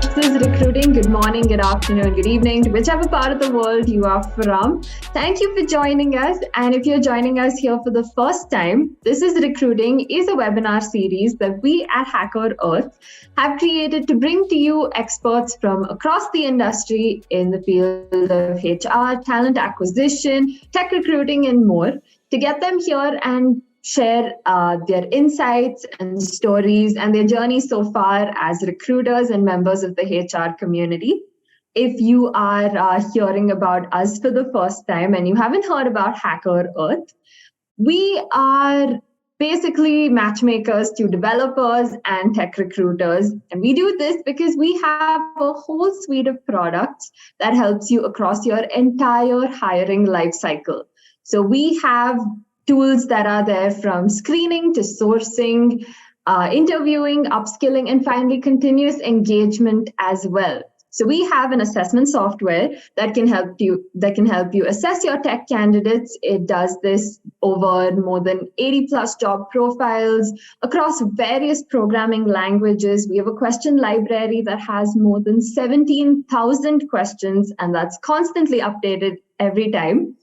is Recruiting. Good morning, good afternoon, good evening, to whichever part of the world you are from. Thank you for joining us. And if you're joining us here for the first time, This is Recruiting is a webinar series that we at HackerEarth have created to bring to you experts from across the industry in the field of HR, talent acquisition, tech recruiting, and more, to get them here and share their insights and stories and their journey so far as recruiters and members of the HR community. If you are hearing about us for the first time and you haven't heard about HackerEarth, we are basically matchmakers to developers and tech recruiters. And we do this because we have a whole suite of products that helps you across your entire hiring life cycle. So we have tools that are there from screening to sourcing, interviewing, upskilling, and finally continuous engagement as well. So we have an assessment software that can help you assess your tech candidates. It does this over more than 80 plus job profiles across various programming languages. We have a question library that has more than 17,000 questions, and that's constantly updated every time.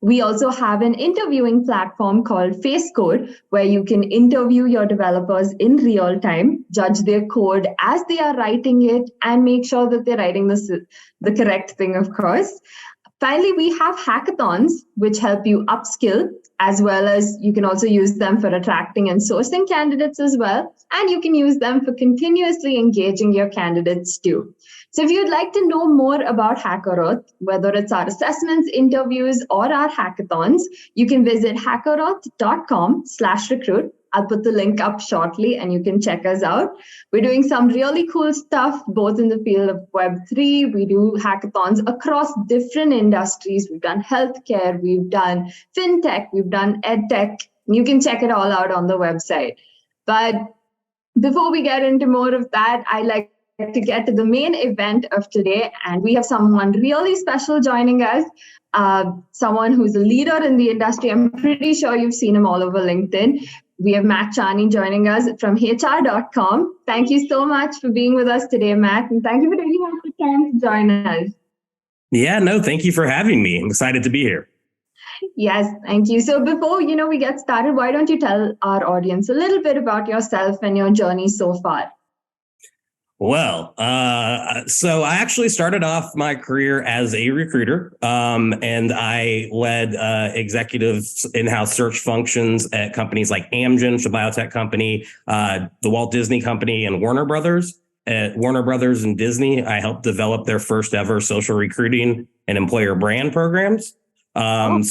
We also have an interviewing platform called FaceCode, where you can interview your developers in real time, judge their code as they are writing it, and make sure that they're writing the correct thing, of course. Finally, we have hackathons, which help you upskill, as well as you can also use them for attracting and sourcing candidates as well. And you can use them for continuously engaging your candidates too. So if you'd like to know more about HackerEarth, whether it's our assessments, interviews, or our hackathons, you can visit hackerearth.com/recruit. I'll put the link up shortly and you can check us out. We're doing some really cool stuff, both in the field of Web3. We do hackathons across different industries. We've done healthcare, we've done fintech, we've done edtech. You can check it all out on the website. But before we get into more of that, I like to get to the main event of today, and we have someone really special joining us, someone who's a leader in the industry. I'm pretty sure you've seen him all over LinkedIn. We have Matt Charney joining us from HR.com. Thank you so much for being with us today, Matt, and thank you for taking out the time to join us. Yeah, no, thank you for having me. I'm excited to be here. Yes, thank you. So before we get started, why don't you tell our audience a little bit about yourself and your journey so far? Well, so I actually started off my career as a recruiter, and I led executive in-house search functions at companies like Amgen, which is a biotech company, the Walt Disney Company, and Warner Brothers. At Warner Brothers and Disney, I helped develop their first ever social recruiting and employer brand programs. And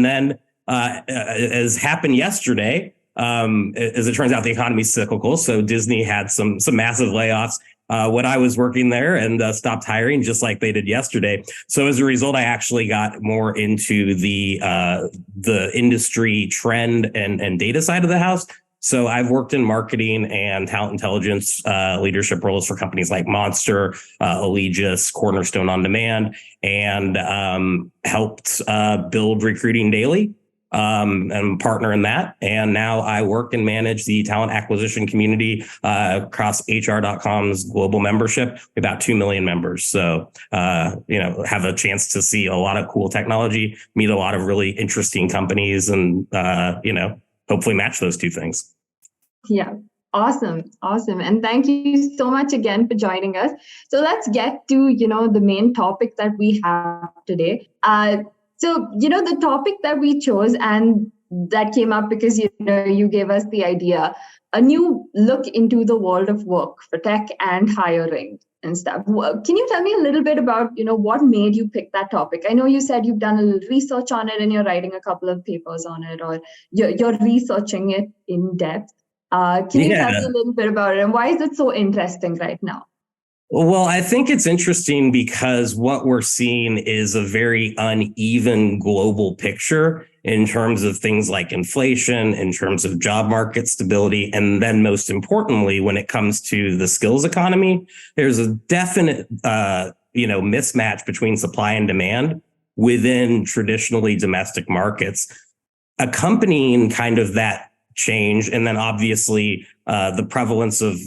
then as happened yesterday, as it turns out, the economy is cyclical. So Disney had some massive layoffs when I was working there and stopped hiring just like they did yesterday. So as a result, I actually got more into the industry trend and data side of the house. So I've worked in marketing and talent intelligence leadership roles for companies like Monster, Allegis, Cornerstone On Demand, and helped build Recruiting Daily. And partner in that. And now I work and manage the talent acquisition community across HR.com's global membership, about 2 million members. So, have a chance to see a lot of cool technology, meet a lot of really interesting companies, and, hopefully match those two things. Yeah. Awesome. And thank you so much again for joining us. So let's get to, the main topic that we have today. So, the topic that we chose, and that came up because, you gave us the idea, a new look into the world of work for tech and hiring and stuff. Can you tell me a little bit about, what made you pick that topic? I know you said you've done a little research on it and you're writing a couple of papers on it, or you're researching it in depth. Can you tell me a little bit about it, and why is it so interesting right now? Well, I think it's interesting because what we're seeing is a very uneven global picture in terms of things like inflation, in terms of job market stability, and then most importantly, when it comes to the skills economy, there's a definite, mismatch between supply and demand within traditionally domestic markets. Accompanying kind of that change, and then obviously The prevalence of,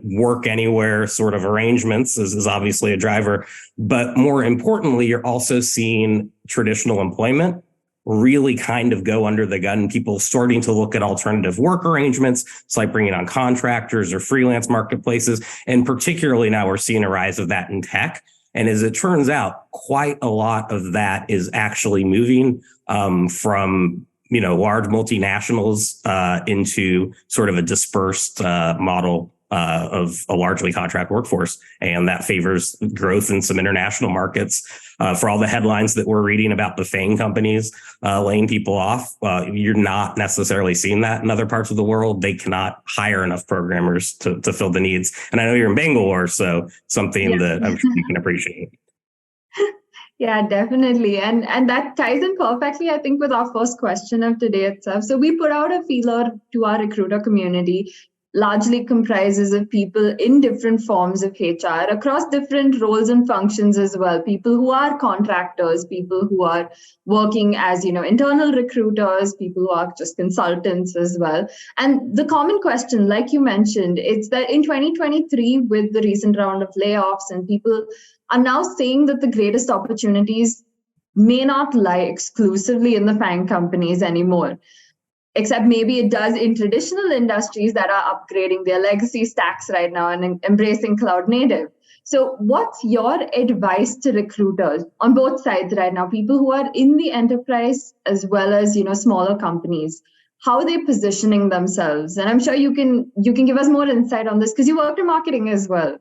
work anywhere sort of arrangements is obviously a driver. But more importantly, you're also seeing traditional employment really kind of go under the gun. People starting to look at alternative work arrangements. It's like bringing on contractors or freelance marketplaces. And particularly now we're seeing a rise of that in tech. And as it turns out, quite a lot of that is actually moving from large multinationals into sort of a dispersed model of a largely contract workforce. And that favors growth in some international markets. For all the headlines that we're reading about the FANG companies laying people off, you're not necessarily seeing that in other parts of the world. They cannot hire enough programmers to fill the needs. And I know you're in Bangalore, so something that I'm sure you can appreciate. Yeah, definitely. And that ties in perfectly, I think, with our first question of today itself. So we put out a feeler to our recruiter community, largely comprises of people in different forms of HR across different roles and functions as well. People who are contractors, people who are working as, internal recruiters, people who are just consultants as well. And the common question, like you mentioned, it's that in 2023, with the recent round of layoffs, and people are now saying that the greatest opportunities may not lie exclusively in the FANG companies anymore, except maybe it does in traditional industries that are upgrading their legacy stacks right now and embracing cloud native. So what's your advice to recruiters on both sides right now, people who are in the enterprise as well as, smaller companies? How are they positioning themselves? And I'm sure you can give us more insight on this because you worked in marketing as well.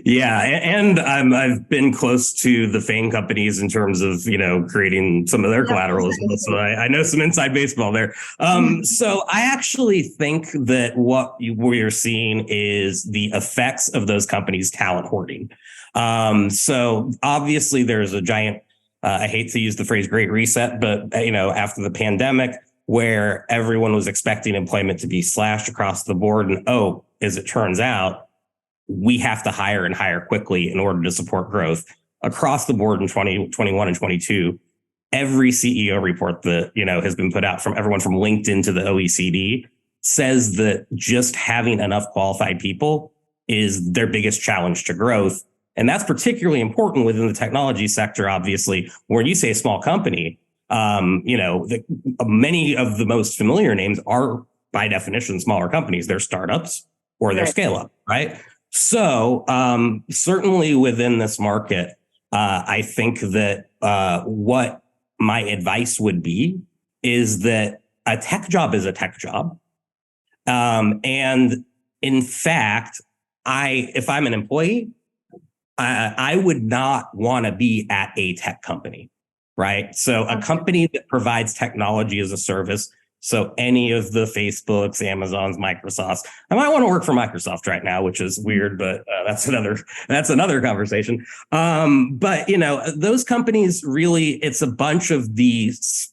Yeah, and I've been close to the FANG companies in terms of creating some of their collateral as well. So I know some inside baseball there. So I actually think that what we're seeing is the effects of those companies' talent hoarding. So obviously there's a giant. I hate to use the phrase "great reset," but after the pandemic, where everyone was expecting employment to be slashed across the board, and as it turns out, we have to hire and hire quickly in order to support growth across the board in 2021 and 22. Every CEO report that, has been put out from everyone from LinkedIn to the OECD says that just having enough qualified people is their biggest challenge to growth. And that's particularly important within the technology sector, obviously, where you say a small company, many of the most familiar names are by definition smaller companies. They're startups or they're scale up, right? So certainly within this market, I think that what my advice would be is that a tech job is a tech job. And in fact, if I'm an employee, I would not want to be at a tech company, right? So a company that provides technology as a service. So any of the Facebooks, Amazons, Microsofts, I might want to work for Microsoft right now, which is weird, but that's another conversation. But those companies really, it's a bunch of these,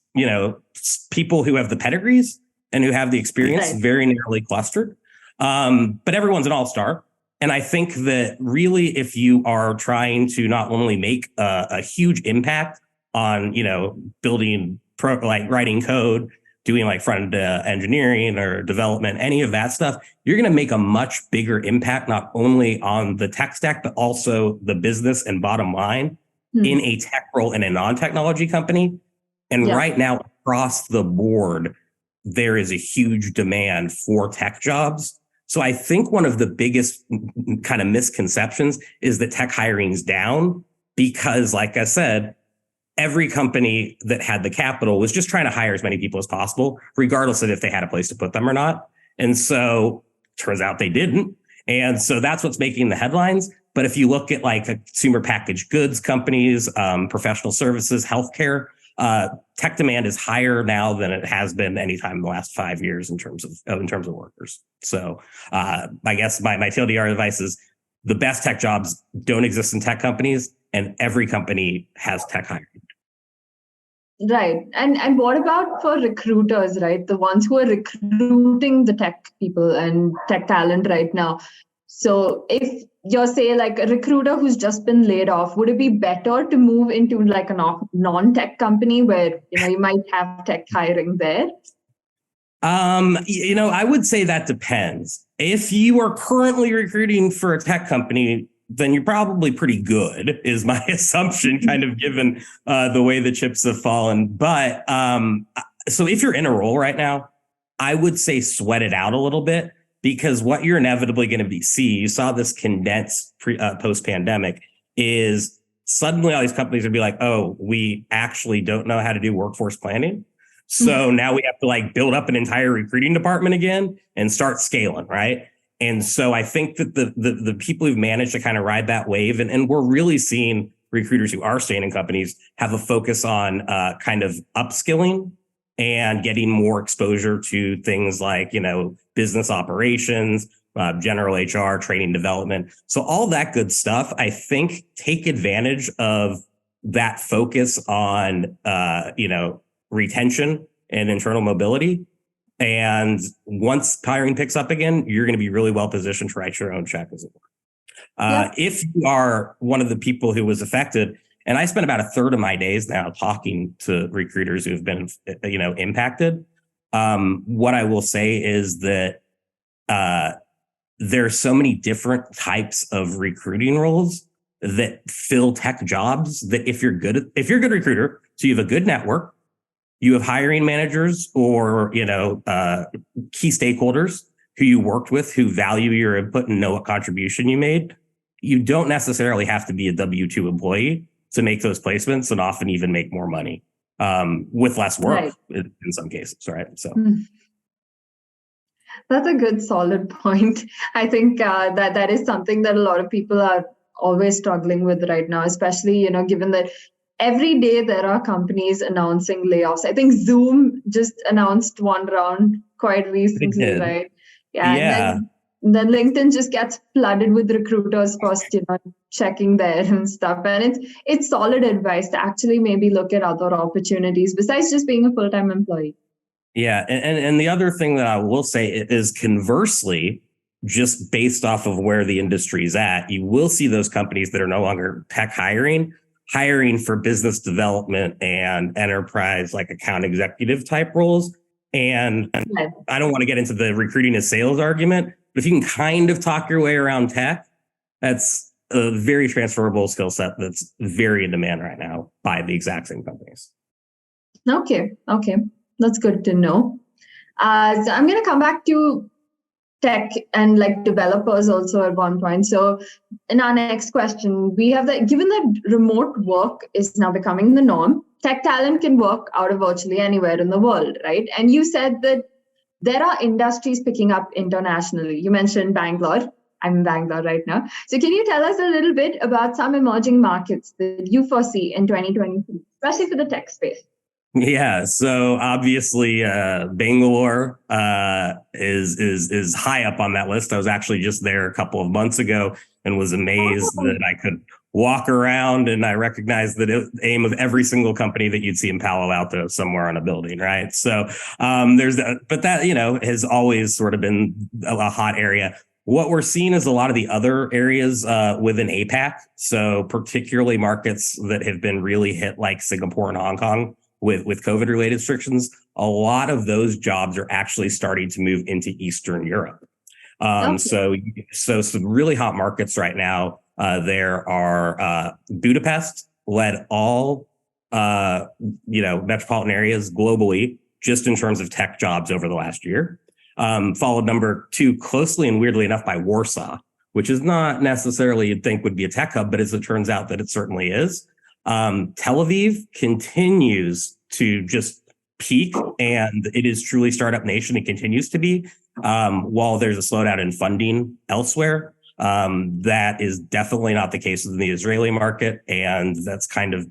people who have the pedigrees and who have the experience very narrowly clustered. But everyone's an all-star. And I think that really, if you are trying to not only make a huge impact on, building writing code, doing like front end engineering or development, any of that stuff, you're going to make a much bigger impact, not only on the tech stack, but also the business and bottom line in a tech role in a non-technology company. And right now, across the board, there is a huge demand for tech jobs. So I think one of the biggest kind of misconceptions is that tech hiring is down because, like I said, every company that had the capital was just trying to hire as many people as possible, regardless of if they had a place to put them or not. And so turns out they didn't. And so that's what's making the headlines. But if you look at like consumer packaged goods companies, professional services, healthcare, tech demand is higher now than it has been any time in the last 5 years in terms of workers. So I guess my TLDR advice is the best tech jobs don't exist in tech companies, and every company has tech hiring. Right. And what about for recruiters, right? The ones who are recruiting the tech people and tech talent right now. So if you're, say, like a recruiter who's just been laid off, would it be better to move into like a non-tech company where, you might have tech hiring there? I would say that depends. If you are currently recruiting for a tech company, then you're probably pretty good, is my assumption, kind of given the way the chips have fallen. But so if you're in a role right now, I would say sweat it out a little bit, because what you're inevitably going to you saw this condensed post-pandemic, is suddenly all these companies would be like, oh, we actually don't know how to do workforce planning. So now we have to build up an entire recruiting department again and start scaling, right? And so I think that the people who've managed to kind of ride that wave, and we're really seeing recruiters who are staying in companies have a focus on kind of upskilling and getting more exposure to things like, business operations, general HR, training development. So all that good stuff, I think, take advantage of that focus on, retention and internal mobility. And once hiring picks up again, you're going to be really well positioned to write your own check, as it were. If you are one of the people who was affected, and I spend about a third of my days now talking to recruiters who have been, impacted. What I will say is that there are so many different types of recruiting roles that fill tech jobs that if you're a good recruiter, so you have a good network, you have hiring managers or, key stakeholders who you worked with, who value your input and know what contribution you made. You don't necessarily have to be a W-2 employee to make those placements, and often even make more money with less work in some cases, right? So that's a good, solid point. I think that is something that a lot of people are always struggling with right now, especially, given that every day there are companies announcing layoffs. I think Zoom just announced one round quite recently, right? Yeah. And then LinkedIn just gets flooded with recruiters first, checking there and stuff. And it's solid advice to actually maybe look at other opportunities besides just being a full-time employee. Yeah. And the other thing that I will say is, conversely, just based off of where the industry's at, you will see those companies that are no longer tech hiring for business development and enterprise, like account executive type roles. And I don't want to get into the recruiting as sales argument, but if you can kind of talk your way around tech, that's a very transferable skill set that's very in demand right now by the exact same companies. Okay. That's good to know. So I'm going to come back to tech and developers also at one point. So in our next question, we have given that remote work is now becoming the norm, tech talent can work out of virtually anywhere in the world, right? And you said that there are industries picking up internationally. You mentioned Bangalore. I'm in Bangalore right now. So can you tell us a little bit about some emerging markets that you foresee in 2023, especially for the tech space? Yeah, so obviously Bangalore is high up on that list. I was actually just there a couple of months ago and was amazed that I could walk around, and I recognized the aim of every single company that you'd see in Palo Alto somewhere on a building, right? So but that has always sort of been a hot area. What we're seeing is a lot of the other areas within APAC, so particularly markets that have been really hit, like Singapore and Hong Kong, with COVID-related restrictions. A lot of those jobs are actually starting to move into Eastern Europe. So some really hot markets right now. There are Budapest led all metropolitan areas globally, just in terms of tech jobs over the last year. Followed number 2 closely and weirdly enough by Warsaw, which is not necessarily you'd think would be a tech hub, but as it turns out that it certainly is. Tel Aviv continues to just peak, and it is truly startup nation. It continues to be, while there's a slowdown in funding elsewhere. That is definitely not the case in the Israeli market, and that's kind of,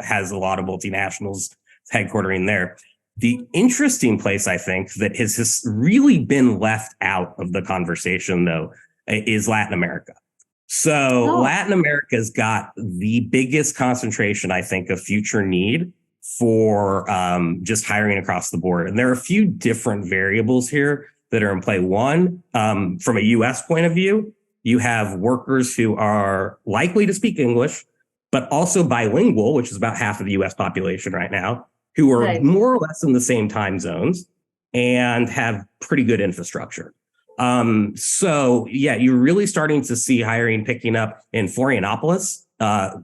has a lot of multinationals headquartering there. The interesting place, I think, that has really been left out of the conversation, though, is Latin America. So Latin America's got the biggest concentration, I think, of future need for just hiring across the board. And there are a few different variables here that are in play. One, from a U.S. point of view, you have workers who are likely to speak English, but also bilingual, which is about half of the U.S. population right now, who are more or less in the same time zones. and have pretty good infrastructure. So yeah, you're really starting to see hiring picking up in Florianopolis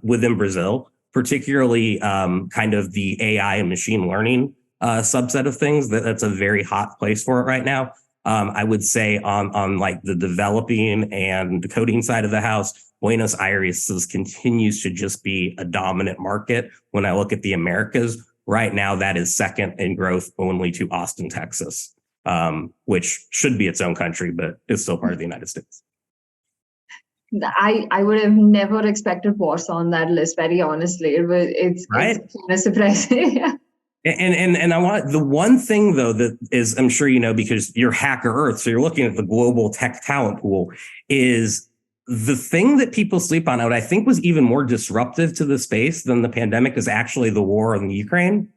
within Brazil, particularly kind of the AI and machine learning subset of things. That's a very hot place for it right now. I would say on like the developing and the coding side of the house, Buenos Aires continues to just be a dominant market. When I look at the Americas right now, that is second in growth only to Austin, Texas, which should be its own country, but is still part of the United States. I would have never expected Warsaw on that list, very honestly. It's kind of surprising. Yeah. And I want the one thing though that is, I'm sure you know because you're HackerEarth, so you're looking at the global tech talent pool, is the thing that people sleep on, what I think was even more disruptive to the space than the pandemic is actually the war in the Ukraine.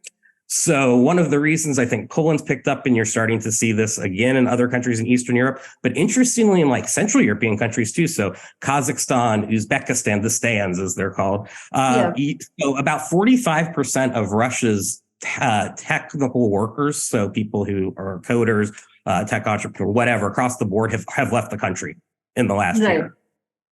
So one of the reasons I think Poland's picked up, and you're starting to see this again in other countries in Eastern Europe, but interestingly in like Central European countries too. So Kazakhstan, Uzbekistan, the stands as they're called. So about 45% of Russia's technical workers, so people who are coders, tech entrepreneurs, whatever, across the board have left the country in the last year.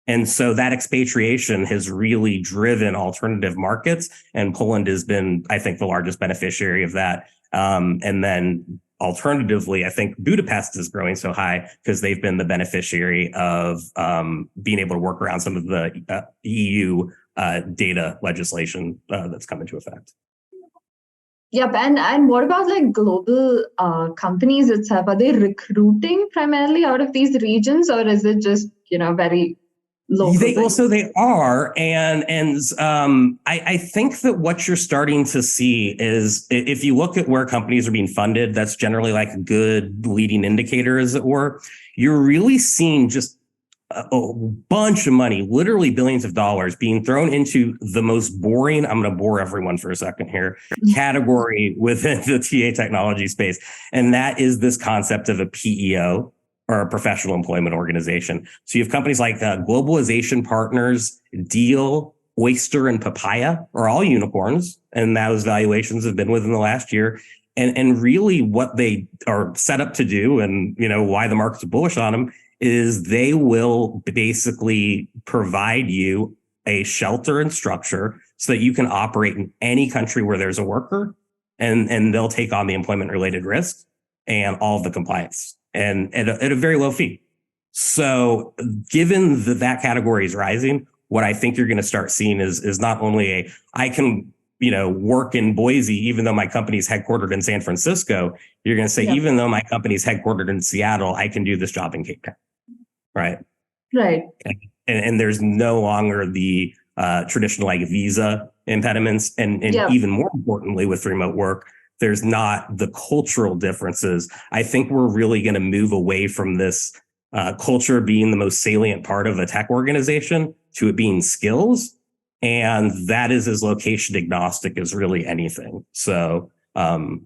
And so that expatriation has really driven alternative markets, and Poland has been, I think, the largest beneficiary of that. And then alternatively, I think Budapest is growing so high because they've been the beneficiary of being able to work around some of the EU data legislation that's come into effect. Yep. And what about like global companies itself? Are they recruiting primarily out of these regions, or is it just, very local? They are. And I think that what you're starting to see is if you look at where companies are being funded, that's generally like a good leading indicator, as it were. You're really seeing just a bunch of money, literally billions of dollars being thrown into the most boring, I'm going to bore everyone for a second here, category within the TA technology space. And that is this concept of a PEO, or a professional employment organization. So you have companies like Globalization Partners, Deal, Oyster, and Papaya are all unicorns. And those valuations have been within the last year. And really what they are set up to do, and why the market's bullish on them, is they will basically provide you a shelter and structure so that you can operate in any country where there's a worker, and they'll take on the employment related risk and all of the compliance, and at a very low fee. So given that category is rising, what I think you're going to start seeing is not only I can work in Boise, even though my company's headquartered in San Francisco. You're going to say, even though my company's headquartered in Seattle, I can do this job in Cape Town. Right. And there's no longer the traditional like visa impediments. And even more importantly, with remote work, there's not the cultural differences. I think we're really going to move away from this culture being the most salient part of a tech organization to it being skills. And that is as location agnostic as really anything. So I'm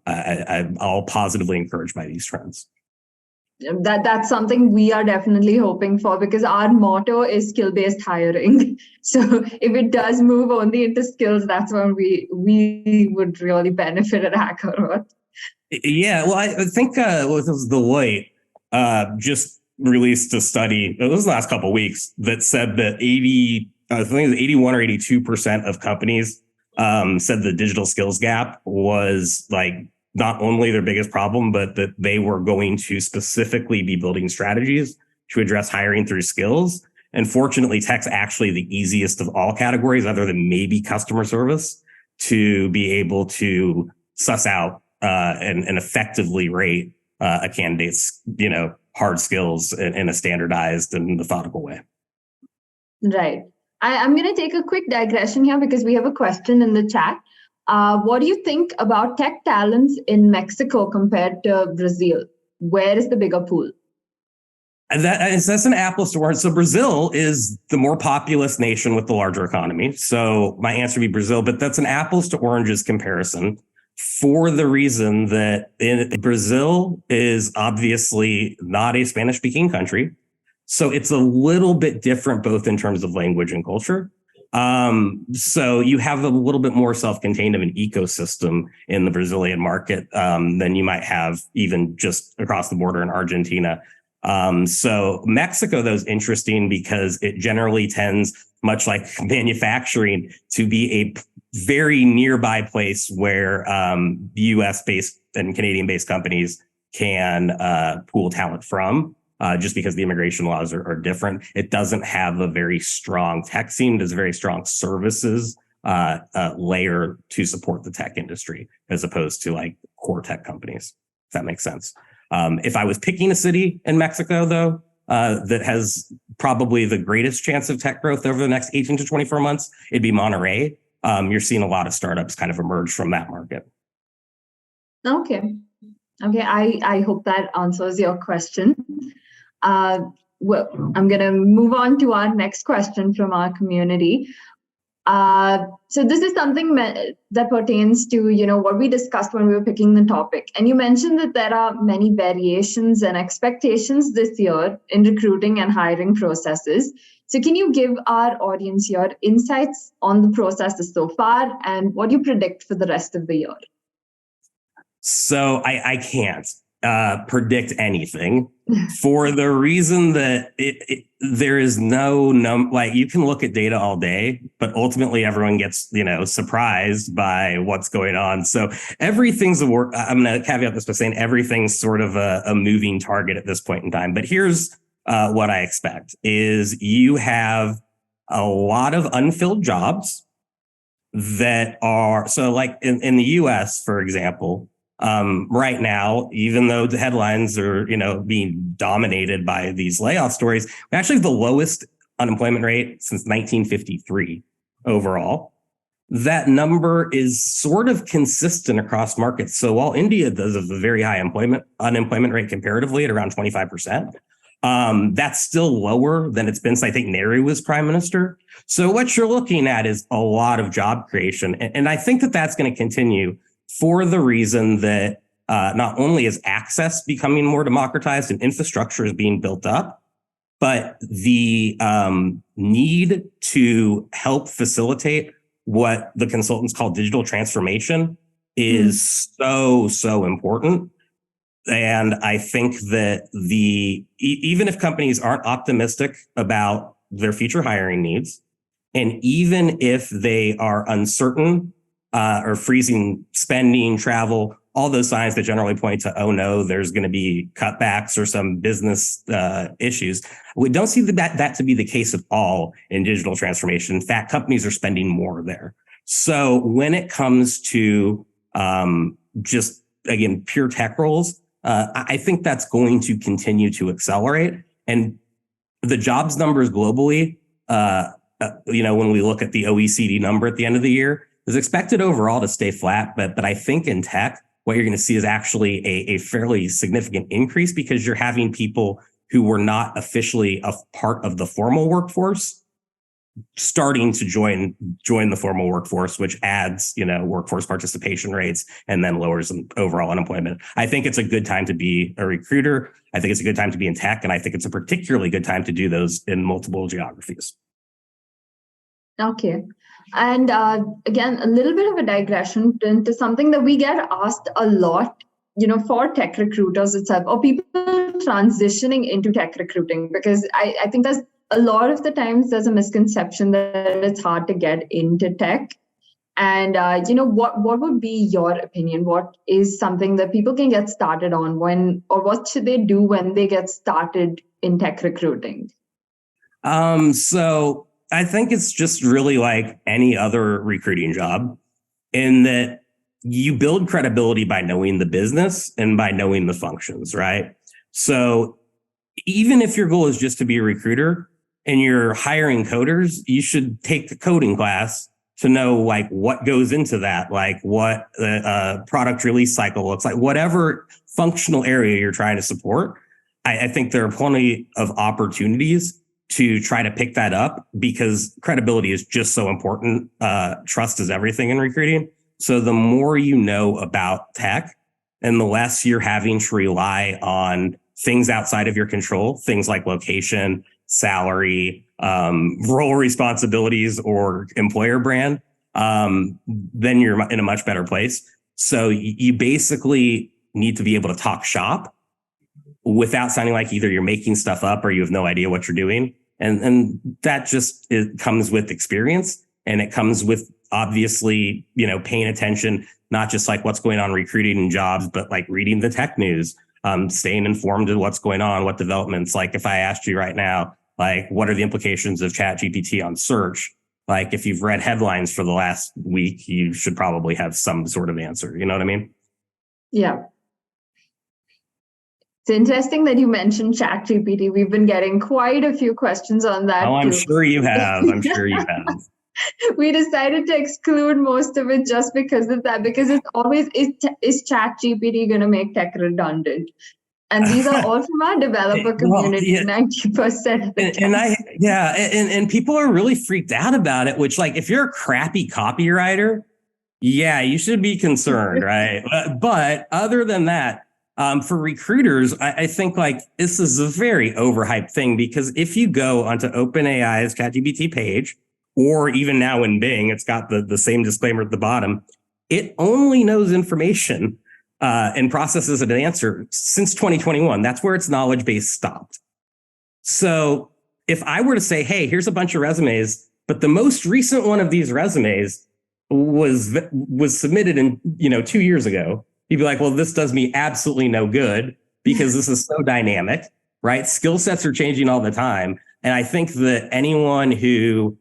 all positively encouraged by these trends. That's something we are definitely hoping for, because our motto is skill-based hiring. So if it does move only into skills, that's when we would really benefit at HackerEarth. Yeah, well, I think it was Deloitte just released a study. It was the last couple of weeks that said that 81 or 82% of companies said the digital skills gap was like not only their biggest problem, but that they were going to specifically be building strategies to address hiring through skills. And fortunately, tech's actually the easiest of all categories, other than maybe customer service, to be able to suss out and effectively rate a candidate's, hard skills in a standardized and methodical way. Right. I'm going to take a quick digression here because we have a question in the chat. What do you think about tech talents in Mexico compared to Brazil? Where is the bigger pool? That's an apples to oranges. So Brazil is the more populous nation with the larger economy. So my answer would be Brazil, but that's an apples to oranges comparison for the reason that Brazil is obviously not a Spanish speaking country. So it's a little bit different, both in terms of language and culture. So you have a little bit more self-contained of an ecosystem in the Brazilian market than you might have even just across the border in Argentina. So Mexico, though, is interesting because it generally tends, much like manufacturing, to be a very nearby place where US based and Canadian based companies can pool talent from. Just because the immigration laws are different. It doesn't have a very strong tech scene. There's a very strong services layer to support the tech industry, as opposed to like core tech companies, if that makes sense. If I was picking a city in Mexico, though, that has probably the greatest chance of tech growth over the next 18 to 24 months, it'd be Monterrey. You're seeing a lot of startups kind of emerge from that market. Okay. I hope that answers your question. Well, I'm going to move on to our next question from our community. So this is something that pertains to, what we discussed when we were picking the topic. And you mentioned that there are many variations and expectations this year in recruiting and hiring processes. So can you give our audience your insights on the processes so far and what you predict for the rest of the year? So I can't predict anything for the reason that there is no like you can look at data all day, but ultimately everyone gets, surprised by what's going on. So everything's I'm going to caveat this by saying everything's sort of a moving target at this point in time. But here's what I expect is you have a lot of unfilled jobs that are, so like in the US, for example, right now, even though the headlines are, being dominated by these layoff stories, we actually have the lowest unemployment rate since 1953 overall. That number is sort of consistent across markets. So while India does have a very high unemployment rate comparatively at around 25%, that's still lower than it's been since I think Nehru was prime minister. So what you're looking at is a lot of job creation. And I think that that's going to continue for the reason that not only is access becoming more democratized and infrastructure is being built up, but the need to help facilitate what the consultants call digital transformation is so important. And I think that even if companies aren't optimistic about their future hiring needs, and even if they are uncertain or freezing spending, travel, all those signs that generally point to, oh no, there's going to be cutbacks or some business issues. We don't see that to be the case at all in digital transformation. In fact, companies are spending more there. So when it comes to just, again, pure tech roles, I think that's going to continue to accelerate. And the jobs numbers globally, when we look at the OECD number at the end of the year, is expected overall to stay flat. But I think in tech, what you're going to see is actually a fairly significant increase because you're having people who were not officially a part of the formal workforce starting to join the formal workforce, which adds, workforce participation rates and then lowers overall unemployment. I think it's a good time to be a recruiter. I think it's a good time to be in tech. And I think it's a particularly good time to do those in multiple geographies. Okay. And again, a little bit of a digression into something that we get asked a lot, for tech recruiters itself or people transitioning into tech recruiting, because I think there's a lot of the times there's a misconception that it's hard to get into tech. And, what would be your opinion? What is something that people can get started on what should they do when they get started in tech recruiting? So I think it's just really like any other recruiting job in that you build credibility by knowing the business and by knowing the functions, right? So even if your goal is just to be a recruiter and you're hiring coders, you should take the coding class to know like what goes into that, like what the product release cycle looks like, whatever functional area you're trying to support. I think there are plenty of opportunities to try to pick that up because credibility is just so important. Trust is everything in recruiting. So the more you know about tech and the less you're having to rely on things outside of your control, things like location, salary, role responsibilities or employer brand, then you're in a much better place. So you basically need to be able to talk shop without sounding like either you're making stuff up or you have no idea what you're doing. And that just it comes with experience, and it comes with obviously, paying attention, not just like what's going on recruiting and jobs, but like reading the tech news, staying informed of what's going on, what developments. Like if I asked you right now, like what are the implications of ChatGPT on search? Like if you've read headlines for the last week, you should probably have some sort of answer. You know what I mean? Yeah. It's interesting that you mentioned ChatGPT. We've been getting quite a few questions on that. Oh, I'm sure you have. I'm sure you have. We decided to exclude most of it just because of that, because it's always, is ChatGPT going to make tech redundant? And these are all from our developer community, 90% of the time. And people are really freaked out about it, which like, if you're a crappy copywriter, yeah, you should be concerned, right? But other than that, for recruiters, I think like this is a very overhyped thing, because if you go onto OpenAI's ChatGPT page, or even now in Bing, it's got the same disclaimer at the bottom. It only knows information and processes an answer since 2021. That's where its knowledge base stopped. So if I were to say, hey, here's a bunch of resumes, but the most recent one of these resumes was submitted in 2 years ago, you'd be like, well, this does me absolutely no good, because this is so dynamic, right? Skill sets are changing all the time. And I think that anyone who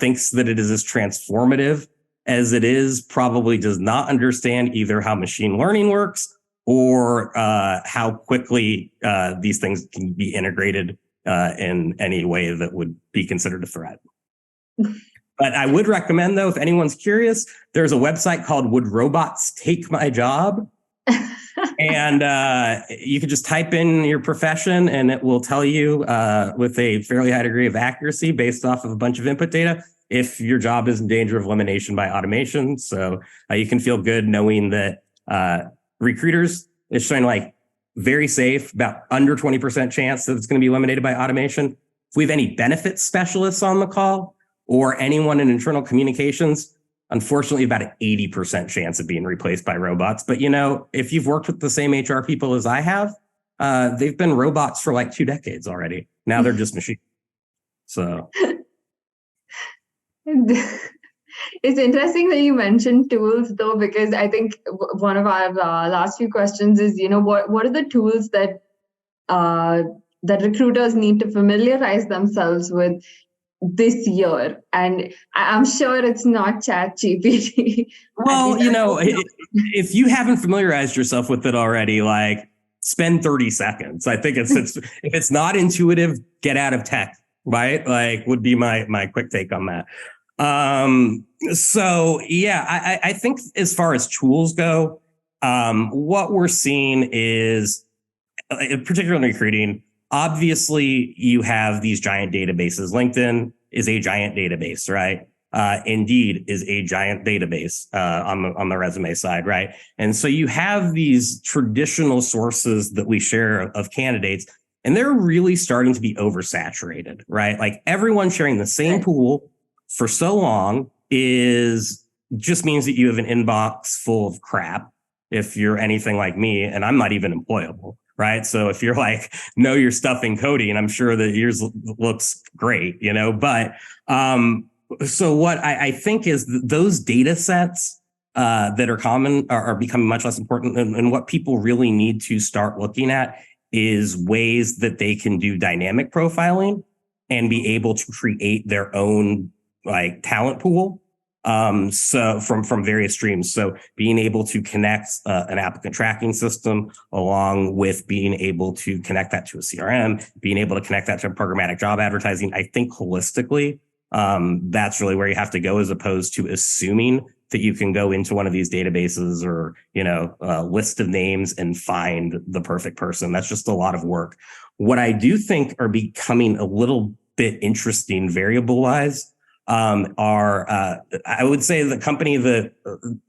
thinks that it is as transformative as it is probably does not understand either how machine learning works or how quickly these things can be integrated in any way that would be considered a threat. But I would recommend, though, if anyone's curious, there's a website called Would Robots Take My Job? And you can just type in your profession and it will tell you with a fairly high degree of accuracy based off of a bunch of input data if your job is in danger of elimination by automation. So you can feel good knowing that recruiters is showing like very safe, about under 20% chance that it's going to be eliminated by automation. If we have any benefits specialists on the call or anyone in internal communications, unfortunately, about an 80% chance of being replaced by robots. But, if you've worked with the same HR people as I have, they've been robots for like 2 decades already. Now they're just machines. So. It's interesting that you mentioned tools, though, because I think one of our last few questions is, what are the tools that recruiters need to familiarize themselves with this year? And I'm sure it's not ChatGPT. Well, if you haven't familiarized yourself with it already, like spend 30 seconds. I think it's if it's not intuitive, get out of tech, right? Like would be my quick take on that. I think as far as tools go, what we're seeing is, particularly in recruiting, obviously, you have these giant databases. LinkedIn is a giant database, right? Indeed is a giant database on the resume side, right? And so you have these traditional sources that we share of candidates, and they're really starting to be oversaturated, right? Like everyone sharing the same pool for so long just means that you have an inbox full of crap if you're anything like me, and I'm not even employable. Right. So if you're like, know your stuff in coding, I'm sure that yours looks great, but so what I think is those data sets that are common are becoming much less important. And what people really need to start looking at is ways that they can do dynamic profiling and be able to create their own like talent pool. So from various streams. So being able to connect an applicant tracking system along with being able to connect that to a CRM, being able to connect that to programmatic job advertising, I think holistically, that's really where you have to go, as opposed to assuming that you can go into one of these databases or, a list of names and find the perfect person. That's just a lot of work. What I do think are becoming a little bit interesting variable-wise I would say the company that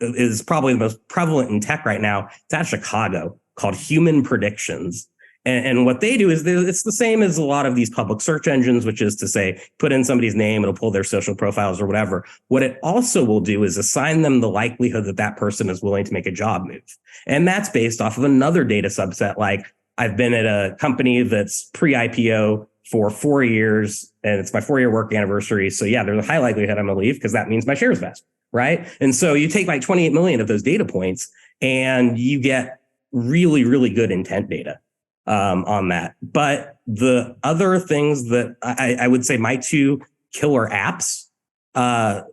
is probably the most prevalent in tech right now, it's out of Chicago, called Human Predictions. And what they do is it's the same as a lot of these public search engines, which is to say, put in somebody's name, it'll pull their social profiles or whatever. What it also will do is assign them the likelihood that that person is willing to make a job move. And that's based off of another data subset. Like, I've been at a company that's pre-IPO for 4 years, and it's my 4-year work anniversary. So yeah, there's a high likelihood I'm going to leave because that means my shares vest, right? And so you take like 28 million of those data points and you get really, really good intent data on that. But the other things that I would say my 2 killer apps,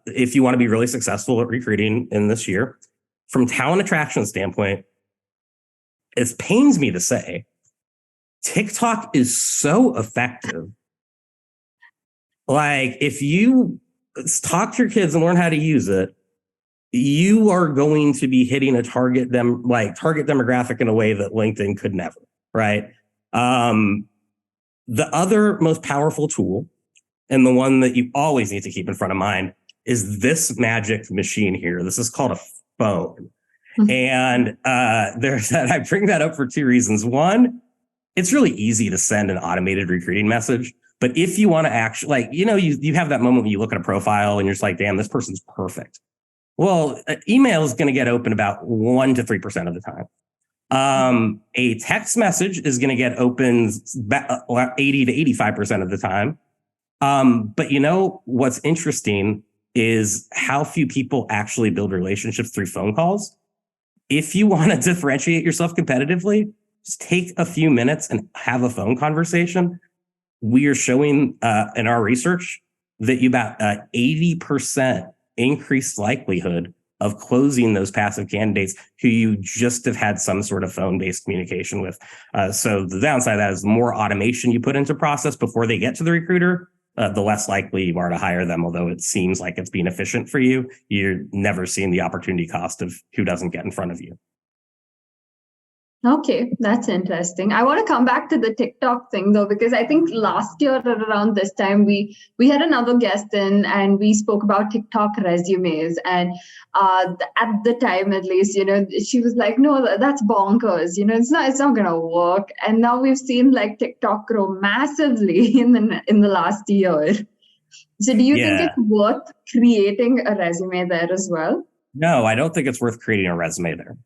if you want to be really successful at recruiting in this year, from talent attraction standpoint, it pains me to say, TikTok is so effective. Like, if you talk to your kids and learn how to use it, you are going to be hitting a target demographic in a way that LinkedIn could never. Right. The other most powerful tool, and the one that you always need to keep in front of mind, is this magic machine here. This is called a phone. Mm-hmm. And I bring that up for 2 reasons. One, it's really easy to send an automated recruiting message. But if you want to actually, you have that moment when you look at a profile and you're just like, damn, this person's perfect. Well, email is going to get open about 1 to 3% of the time. A text message is going to get open 80 to 85% of the time. But what's interesting is how few people actually build relationships through phone calls. If you want to differentiate yourself competitively, just take a few minutes and have a phone conversation. We are showing in our research that you about 80% increased likelihood of closing those passive candidates who you just have had some sort of phone-based communication with. So the downside of that is the more automation you put into process before they get to the recruiter, the less likely you are to hire them. Although it seems like it's being efficient for you, you're never seeing the opportunity cost of who doesn't get in front of you. Okay, that's interesting. I want to come back to the TikTok thing though, because I think last year around this time, we had another guest in and we spoke about TikTok resumes. And at the time, at least, she was like, no, that's bonkers. It's not going to work. And now we've seen like TikTok grow massively in the last year. So do you think it's worth creating a resume there as well? No, I don't think it's worth creating a resume there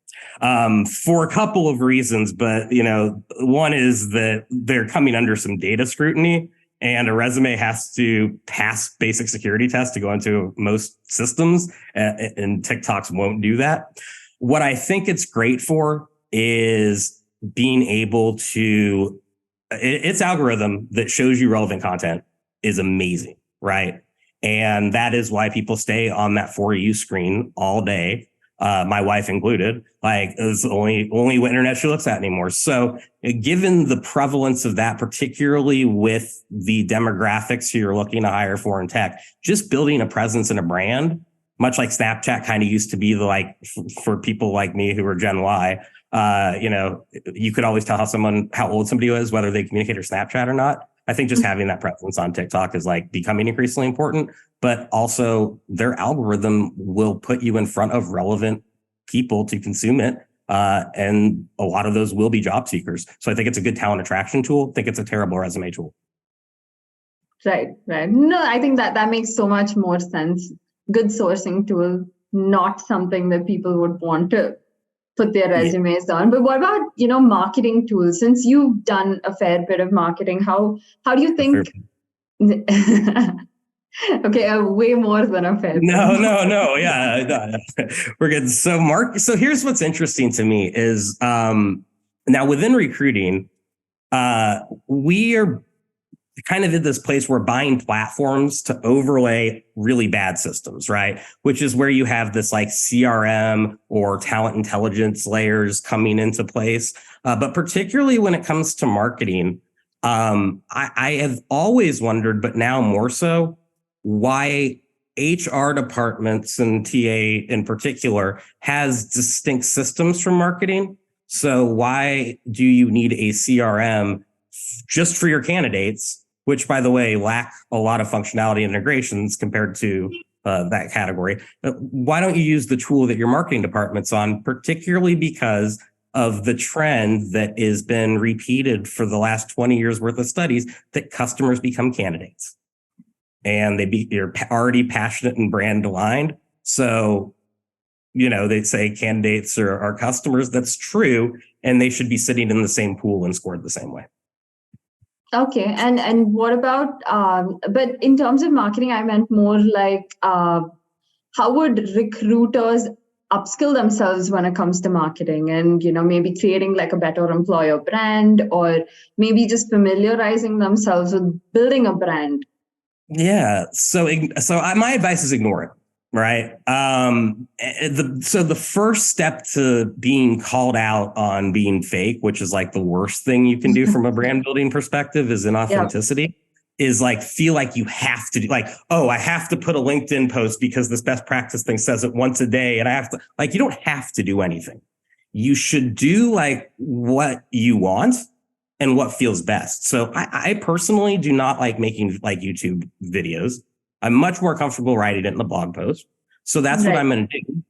for a couple of reasons. But, one is that they're coming under some data scrutiny and a resume has to pass basic security tests to go into most systems, and TikToks won't do that. What I think it's great for is being able to, its algorithm that shows you relevant content is amazing, right? And that is why people stay on that For You screen all day, my wife included. Like, it's the only internet she looks at anymore. So given the prevalence of that, particularly with the demographics you're looking to hire for in tech, just building a presence and a brand, much like Snapchat kind of used to be for people like me who are Gen Y, you could always tell how old somebody was, whether they communicate or Snapchat or not. I think just having that presence on TikTok is becoming increasingly important, but also their algorithm will put you in front of relevant people to consume it. And a lot of those will be job seekers. So I think it's a good talent attraction tool. I think it's a terrible resume tool. Right. No, I think that makes so much more sense. Good sourcing tool, not something that people would want to put their resumes on. But what about, marketing tools? Since you've done a fair bit of marketing, how do you think? Okay, way more than a fair bit. No. Yeah, we're good. So here's what's interesting to me is now within recruiting, we are kind of in this place where buying platforms to overlay really bad systems, right? Which is where you have this CRM or talent intelligence layers coming into place. But particularly when it comes to marketing, I have always wondered, but now more so, why HR departments and TA in particular has distinct systems for marketing. So why do you need a CRM just for your candidates, which, by the way, lack a lot of functionality and integrations compared to that category? Why don't you use the tool that your marketing department's on, particularly because of the trend that has been repeated for the last 20 years worth of studies that customers become candidates. And they're already passionate and brand aligned. So, they say candidates are customers. That's true. And they should be sitting in the same pool and scored the same way. Okay. And what about, but in terms of marketing, I meant more like, how would recruiters upskill themselves when it comes to marketing and, maybe creating like a better employer brand, or maybe just familiarizing themselves with building a brand? Yeah. So my advice is ignore it. Right. So the first step to being called out on being fake, which is like the worst thing you can do from a brand building perspective, is inauthenticity. Is like feel like you have to do like, oh, I have to put a LinkedIn post because this best practice thing says it once a day. And I have to you don't have to do anything. You should do like what you want and what feels best. So I personally do not like making like YouTube videos. I'm much more comfortable writing it in the blog post. So that's what I'm going to do.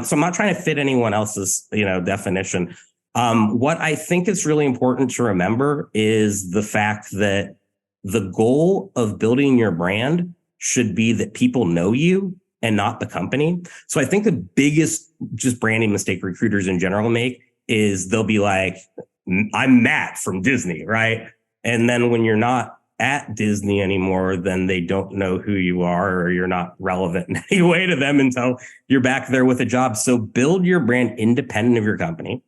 So I'm not trying to fit anyone else's, definition. What I think is really important to remember is the fact that the goal of building your brand should be that people know you and not the company. So I think the biggest just branding mistake recruiters in general make is they'll be like, I'm Matt from Disney, right? And then when you're not at Disney anymore, then they don't know who you are, or you're not relevant in any way to them until you're back there with a job. So build your brand independent of your company.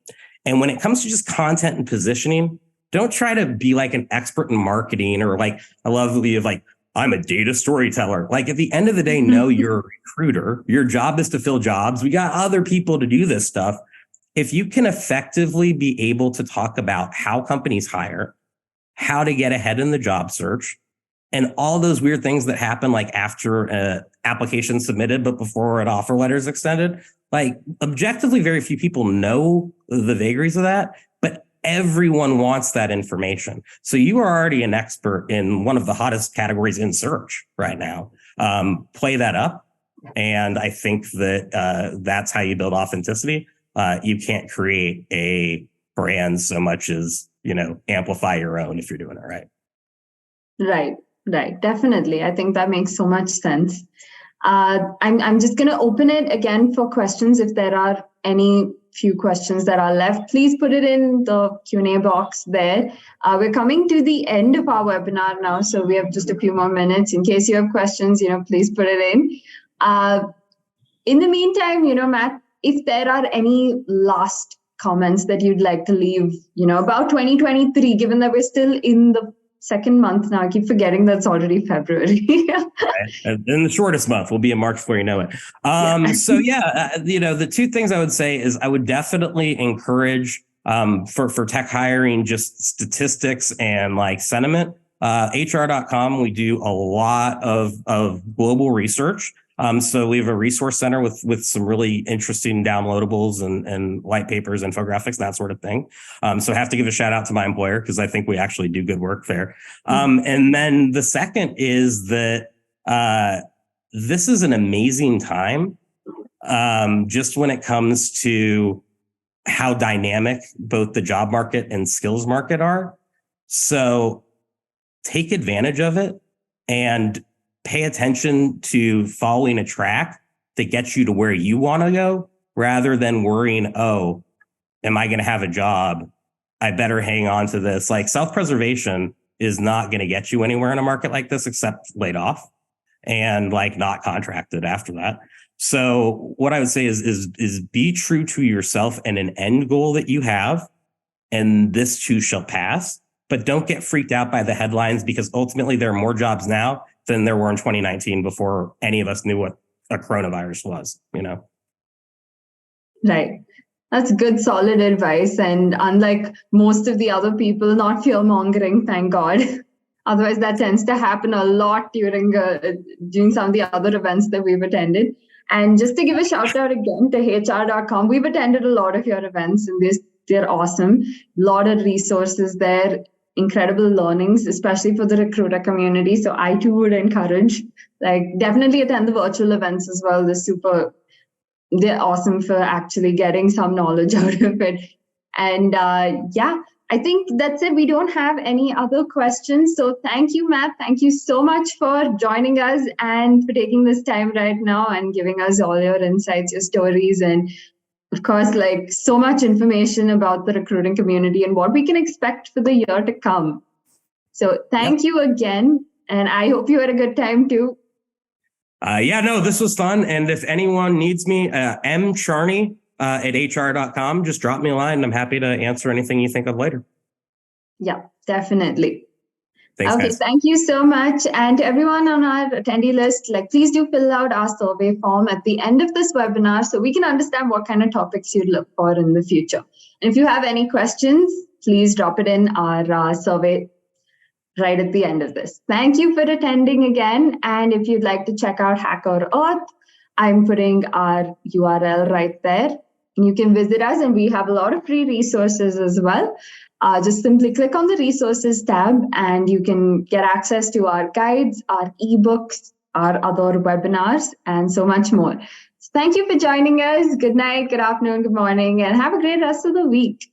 And when it comes to just content and positioning, don't try to be like an expert in marketing, or like, I love the idea of like, I'm a data storyteller. Like at the end of the day, no, you're a recruiter. Your job is to fill jobs. We got other people to do this stuff. If you can effectively be able to talk about how companies hire, how to get ahead in the job search, and all those weird things that happen like after an application submitted, but before an offer letter is extended, like objectively, very few people know the vagaries of that, but everyone wants that information. So you are already an expert in one of the hottest categories in search right now. Play that up. And I think that that's how you build authenticity. You can't create a brand so much as, amplify your own if you're doing it right. Right. Definitely. I think that makes so much sense. I'm just going to open it again for questions. If there are any few questions that are left, please put it in the Q&A box there. We're coming to the end of our webinar now, so we have just a few more minutes. In case you have questions, please put it in. In the meantime, Matt, if there are any last comments that you'd like to leave, about 2023, given that we're still in the second month now. I keep forgetting that's already February. Right. And the shortest month will be in March before you know it. The two things I would say is I would definitely encourage for tech hiring, just statistics and like sentiment. HR.com, we do a lot of global research. So we have a resource center with some really interesting downloadables and white papers, infographics, that sort of thing. So I have to give a shout out to my employer because I think we actually do good work there. And then the second is that this is an amazing time just when it comes to how dynamic both the job market and skills market are. So take advantage of it and pay attention to following a track that gets you to where you want to go rather than worrying, oh, am I going to have a job? I better hang on to this. Like self-preservation is not going to get you anywhere in a market like this except laid off and like not contracted after that. So what I would say is be true to yourself and an end goal that you have, and this too shall pass. But don't get freaked out by the headlines because ultimately there are more jobs now than there were in 2019 before any of us knew what a coronavirus was, Right. That's good, solid advice. And unlike most of the other people, not fear mongering, thank God. Otherwise, that tends to happen a lot during some of the other events that we've attended. And just to give a shout out again to HR.com, we've attended a lot of your events and they're awesome. A lot of resources there, incredible learnings, especially for the recruiter community. So I too would encourage, definitely attend the virtual events as well. They're awesome for actually getting some knowledge out of it. And I think that's it. We don't have any other questions. So thank you, Matt. Thank you so much for joining us and for taking this time right now and giving us all your insights, your stories, and of course, like so much information about the recruiting community and what we can expect for the year to come. So thank you again. And I hope you had a good time too. This was fun. And if anyone needs me, M Charney at hr.com, just drop me a line and I'm happy to answer anything you think of later. Yeah, definitely. Thanks, okay, guys. Thank you so much. And to everyone on our attendee list, please do fill out our survey form at the end of this webinar so we can understand what kind of topics you'd look for in the future. And if you have any questions, please drop it in our survey right at the end of this. Thank you for attending again. And if you'd like to check out HackerEarth, I'm putting our URL right there. And you can visit us, and we have a lot of free resources as well. Just simply click on the resources tab and you can get access to our guides, our ebooks, our other webinars, and so much more. So thank you for joining us. Good night, good afternoon, good morning, and have a great rest of the week.